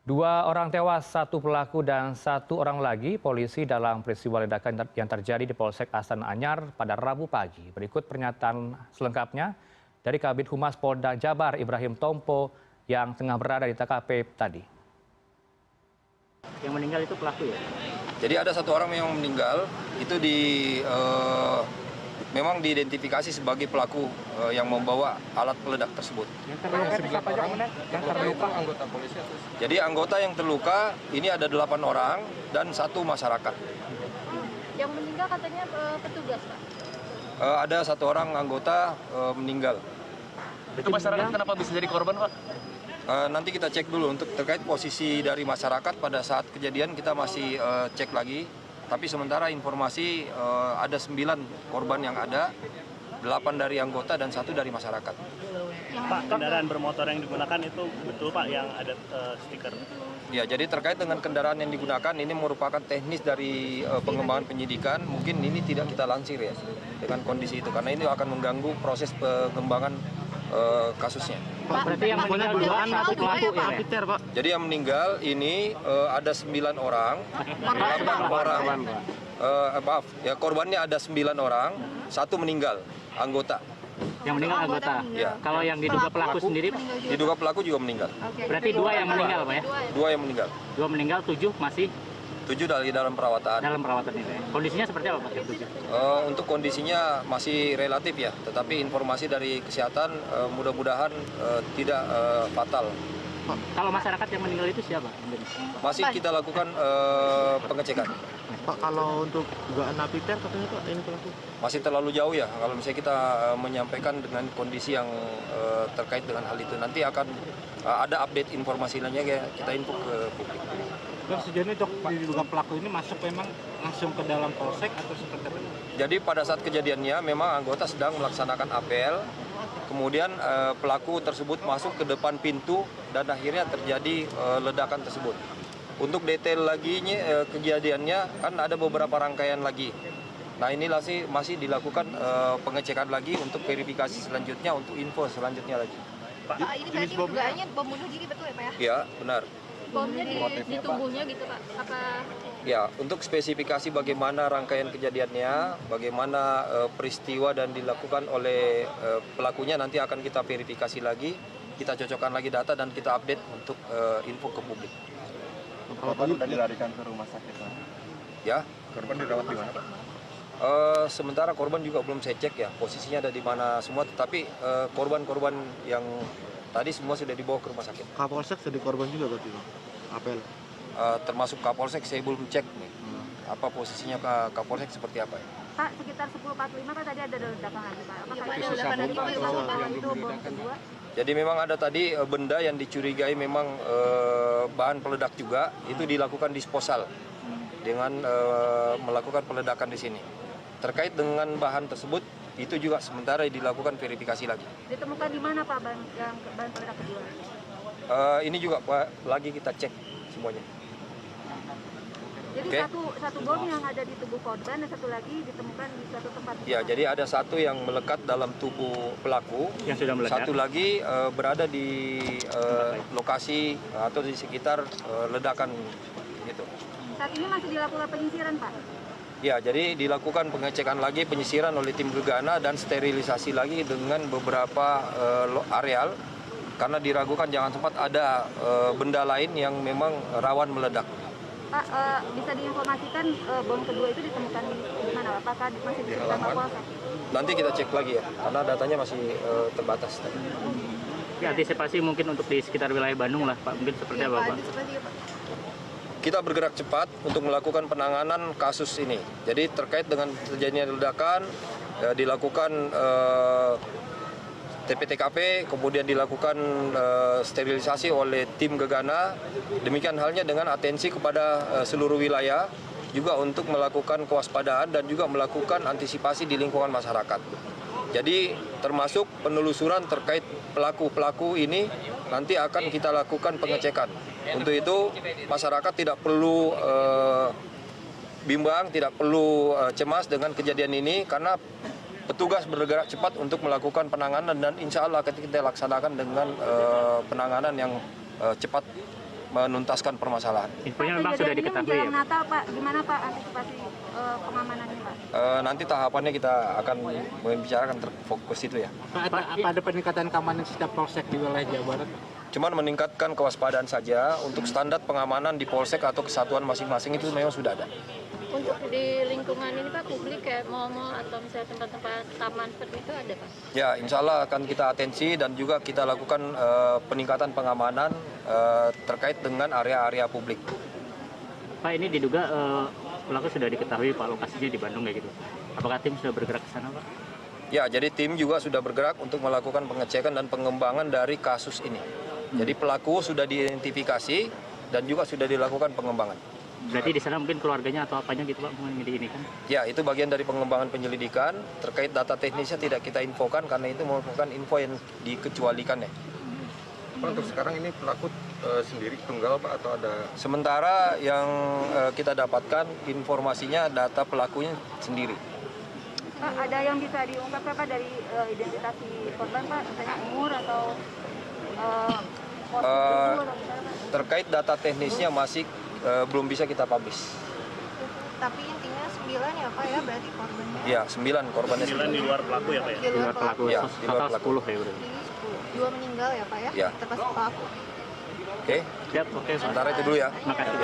Dua orang tewas, satu pelaku dan satu orang lagi polisi dalam peristiwa ledakan yang terjadi di Polsek Astana Anyar pada Rabu pagi. Berikut pernyataan selengkapnya dari Kabid Humas Polda Jabar Ibrahim Tompo yang tengah berada di TKP tadi. Yang meninggal itu pelaku ya? Jadi ada satu orang yang meninggal, itu memang diidentifikasi sebagai pelaku yang membawa alat peledak tersebut. Yang terluka Anggota polisi. Jadi anggota yang terluka ini ada 8 orang dan satu masyarakat. Yang meninggal katanya petugas, Pak? Ada satu orang anggota meninggal. Itu masyarakat kenapa bisa jadi korban, Pak? Nanti kita cek dulu untuk terkait posisi dari masyarakat pada saat kejadian kita masih cek lagi. Tapi sementara informasi ada 9 korban yang ada, 8 dari anggota dan 1 dari masyarakat. Pak, kendaraan bermotor yang digunakan itu betul Pak yang ada stiker? Ya, jadi terkait dengan kendaraan yang digunakan ini merupakan teknis dari pengembangan penyidikan. Mungkin ini tidak kita lansir ya dengan kondisi itu karena ini akan mengganggu proses pengembangan kasusnya. Pak, berarti yang meninggal dugaan atau pelaku ya, Pak? Jadi yang meninggal ini ada 9 orang, 8 orang. Maaf, ya korbannya ada 9 orang, 1 meninggal anggota. Yang meninggal anggota. Ya. Kalau yang diduga pelaku sendiri, Pak? Diduga pelaku juga meninggal. Berarti 2 yang meninggal, Pak ya? 2 yang meninggal. 2 meninggal, 7 masih 7 dari dalam perawatan. dalam perawatan ini. Kondisinya seperti apa Pak? Yang 7? Untuk kondisinya masih relatif ya, tetapi informasi dari kesehatan mudah-mudahan tidak fatal. Kalau masyarakat yang meninggal itu siapa? Masih kita lakukan pengecekan. Pak, kalau untuk dugaan napiter katanya Pak, ini pelaku? Masih terlalu jauh ya, kalau misalnya kita menyampaikan dengan kondisi yang terkait dengan hal itu. Nanti akan ada update informasi lainnya kita info ke publik. Dan sejauh ini dok, diduga pelaku ini masuk memang langsung ke dalam polsek atau seperti apa? Jadi pada saat kejadiannya memang anggota sedang melaksanakan apel, kemudian pelaku tersebut masuk ke depan pintu dan akhirnya terjadi ledakan tersebut. Untuk detail lagi kejadiannya kan ada beberapa rangkaian lagi. Nah inilah sih masih dilakukan pengecekan lagi untuk verifikasi selanjutnya untuk info selanjutnya lagi. Pak, ini berarti dugaannya bom bunuh diri betul ya Pak ya? Ya benar. Bomnya di tubuhnya gitu Pak? Apa? Ya, untuk spesifikasi bagaimana rangkaian kejadiannya, bagaimana peristiwa dan dilakukan oleh pelakunya nanti akan kita verifikasi lagi, kita cocokkan lagi data dan kita update untuk info ke publik. Korban sudah dilarikan ke rumah sakit Pak? Ya. Korban dirawat di mana Pak? Sementara korban juga belum saya cek ya, posisinya ada di mana semua, tetapi korban-korban yang tadi semua sudah dibawa ke rumah sakit. Kapolsek jadi korban juga berarti Pak? Apel? Termasuk Kapolsek saya belum cek nih. Apa posisinya Kapolsek seperti apa ya? Pak, sekitar 10.45 kan tadi ada ledakan lagi Pak. Apakah ada ledakan lagi Pak itu bom kedua? Jadi memang ada tadi benda yang dicurigai memang bahan peledak juga, itu dilakukan disposal dengan melakukan peledakan di sini. Terkait dengan bahan tersebut, itu juga sementara dilakukan verifikasi lagi. Ditemukan di mana Pak bahan peledak kedua? Ini juga Pak, lagi kita cek semuanya. Jadi satu bom yang ada di tubuh korban dan satu lagi ditemukan di suatu tempat. Ya, jadi ada satu yang melekat dalam tubuh pelaku, Yang sudah meledak. satu lagi berada di lokasi atau di sekitar ledakan gitu. Saat ini masih dilakukan penyisiran Pak? Ya, jadi dilakukan pengecekan lagi, penyisiran oleh tim Gegana dan sterilisasi lagi dengan beberapa areal karena diragukan jangan sempat ada benda lain yang memang rawan meledak. Pak, bisa diinformasikan bom kedua itu ditemukan di mana? Apakah masih di sekitar Mapolsek? Nanti kita cek lagi ya, karena datanya masih terbatas. Ya, antisipasi mungkin untuk di sekitar wilayah Bandung lah Pak, mungkin seperti apa Pak? Kita bergerak cepat untuk melakukan penanganan kasus ini. Jadi terkait dengan terjadinya ledakan, dilakukan TPTKP, kemudian dilakukan sterilisasi oleh tim Gegana. Demikian halnya dengan atensi kepada seluruh wilayah, juga untuk melakukan kewaspadaan dan juga melakukan antisipasi di lingkungan masyarakat. Jadi termasuk penelusuran terkait pelaku-pelaku ini nanti akan kita lakukan pengecekan. Untuk itu masyarakat tidak perlu bimbang, tidak perlu cemas dengan kejadian ini karena petugas bergerak cepat untuk melakukan penanganan dan insya Allah kita laksanakan dengan penanganan yang cepat menuntaskan permasalahan. Infonya memang sudah diketahui ya, menjelang Pak? Natal, Pak, gimana Pak antisipasi pengamanannya, Pak? Nanti tahapannya kita akan membicarakan fokus itu ya. Pak, apa ada peningkatan keamanan setiap polsek di wilayah Jawa Barat? Cuman meningkatkan kewaspadaan saja. Untuk standar pengamanan di polsek atau kesatuan masing-masing itu memang sudah ada. Untuk di lingkungan ini Pak, publik kayak mal-mal atau misalnya tempat-tempat taman seperti itu ada Pak? Ya, insya Allah akan kita atensi dan juga kita lakukan peningkatan pengamanan terkait dengan area-area publik. Pak, ini diduga pelaku sudah diketahui Pak lokasinya di Bandung kayak gitu. Apakah tim sudah bergerak ke sana Pak? Ya, jadi tim juga sudah bergerak untuk melakukan pengecekan dan pengembangan dari kasus ini. Jadi pelaku sudah diidentifikasi dan juga sudah dilakukan pengembangan. Berarti di sana mungkin keluarganya atau apanya gitu Pak ini kan? Ya, itu bagian dari pengembangan penyelidikan. Terkait data teknisnya tidak kita infokan karena itu merupakan info yang dikecualikan ya. Pak, untuk sekarang ini pelaku sendiri tunggal Pak atau ada? Sementara yang kita dapatkan informasinya data pelakunya sendiri. Pak, ada yang bisa diungkap Pak dari identifikasi korban Pak, misalnya umur atau posisi tubuh atau misalnya Pak? Terkait data teknisnya masih belum bisa kita publish. Tapi intinya 9 ya Pak ya, berarti korbannya? Ya, 9 korbannya. 9 di luar pelaku ya Pak ya? Di luar pelaku. Ya, di luar Total pelaku. 10 ya berarti. Jadi 10. 2 meninggal ya Pak ya? Ya. Termasuk pelaku. Oke, Siap, oke Pak. sementara itu dulu ya. Makasih.